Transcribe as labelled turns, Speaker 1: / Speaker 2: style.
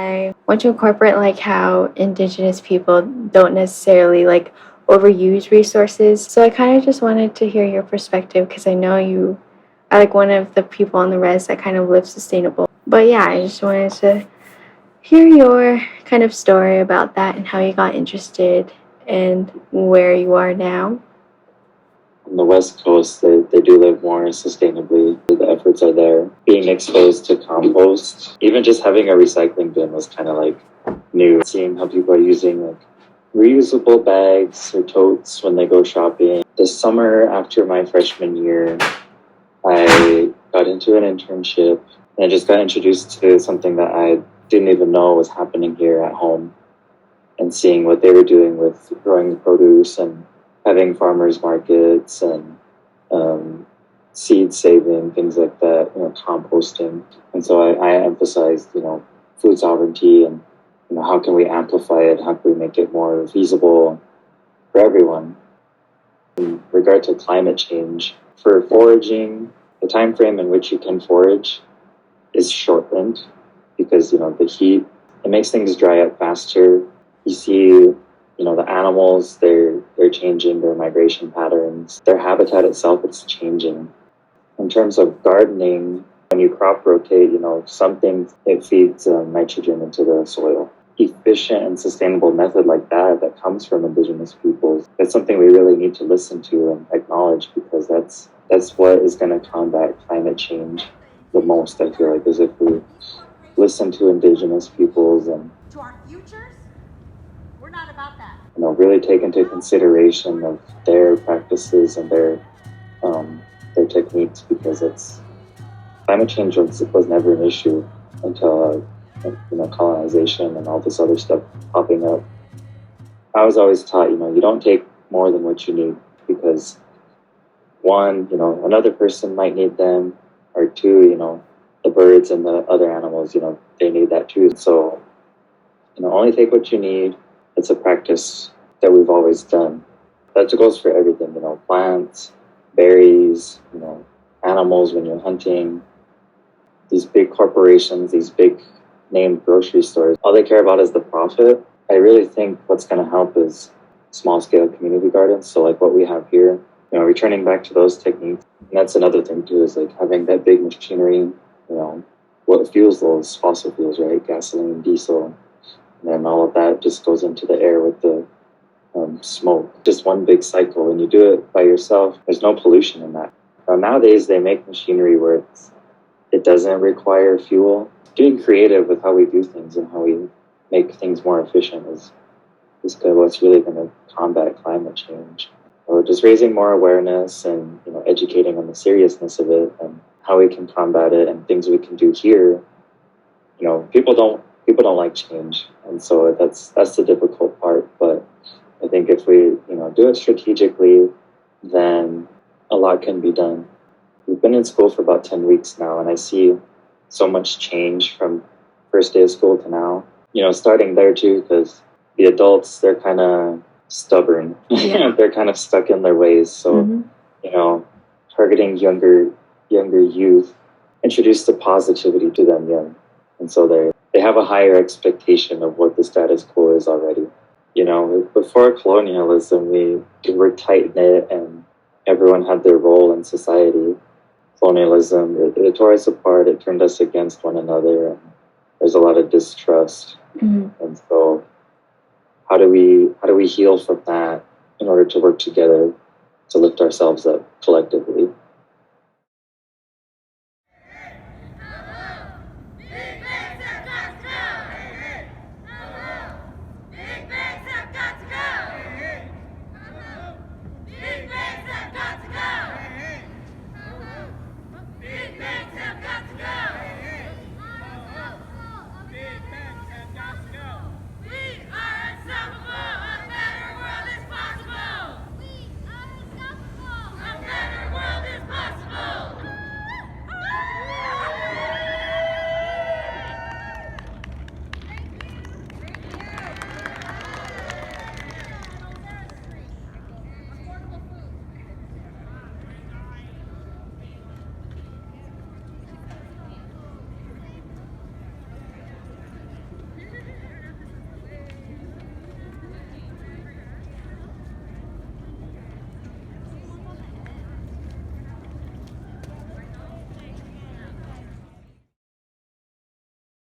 Speaker 1: I want to incorporate like how Indigenous people don't necessarily like overuse resources. So I kind of just wanted to hear your perspective because I know you are like one of the people on the res that kind of live sustainable. But yeah, I just wanted to hear your kind of story about that and how you got interested and where you are now.
Speaker 2: On the West Coast, they do live more sustainably. The efforts are there. Being exposed to compost, even just having a recycling bin was kind of like new. Seeing how people are using like reusable bags or totes when they go shopping. This summer after my freshman year, I got into an internship and I just got introduced to something that I didn't even know was happening here at home, and seeing what they were doing with growing the produce and having farmers markets and seed saving, things like that, composting. And so I emphasized, food sovereignty and, how can we amplify it? How can we make it more feasible for everyone? In regard to climate change, for foraging, the time frame in which you can forage is shortened because, the heat, it makes things dry up faster. You see, the animals, they're changing their migration patterns. Their habitat itself, it's changing. In terms of gardening, when you crop rotate, something, it feeds nitrogen into the soil. Efficient and sustainable method like that comes from Indigenous peoples. That's something we really need to listen to and acknowledge, because that's what is going to combat climate change the most, I feel like, is if we listen to Indigenous peoples and
Speaker 3: to our futures. We're not about that.
Speaker 2: Really take into consideration of their practices and their techniques, because climate change was never an issue until colonization and all this other stuff popping up. I was always taught, you don't take more than what you need, because one, another person might need them, or two, the birds and the other animals, they need that too. So, only take what you need. It's a practice that we've always done. That goes for everything, plants, berries, animals when you're hunting. These big corporations, these big named grocery stores, all they care about is the profit. I really think what's going to help is small scale community gardens. So like what we have here, returning back to those techniques. And that's another thing too, is like having that big machinery, what fuels those fossil fuels, right? Gasoline, diesel, and then all of that just goes into the air with the smoke. Just one big cycle. When you do it by yourself, there's no pollution in that. Nowadays, they make machinery where it doesn't require fuel. Being creative with how we do things and how we make things more efficient is what's really going to combat climate change. Or just raising more awareness and educating on the seriousness of it and how we can combat it and things we can do here. People don't like change, and so that's the difficult part. But I think if we do it strategically, then a lot can be done. We've been in school for about 10 weeks now, and I see so much change from first day of school to now. Starting there too, because the adults, they're kind of stubborn.
Speaker 1: Yeah.
Speaker 2: They're kind of stuck in their ways. So, targeting younger youth, introduce the positivity to them young. And so they have a higher expectation of what the status quo is already. Before colonialism, we were tight-knit and everyone had their role in society. Colonialism, it tore us apart, it turned us against one another, and there's a lot of distrust.
Speaker 1: Mm-hmm.
Speaker 2: And so how do we heal from that in order to work together to lift ourselves up collectively?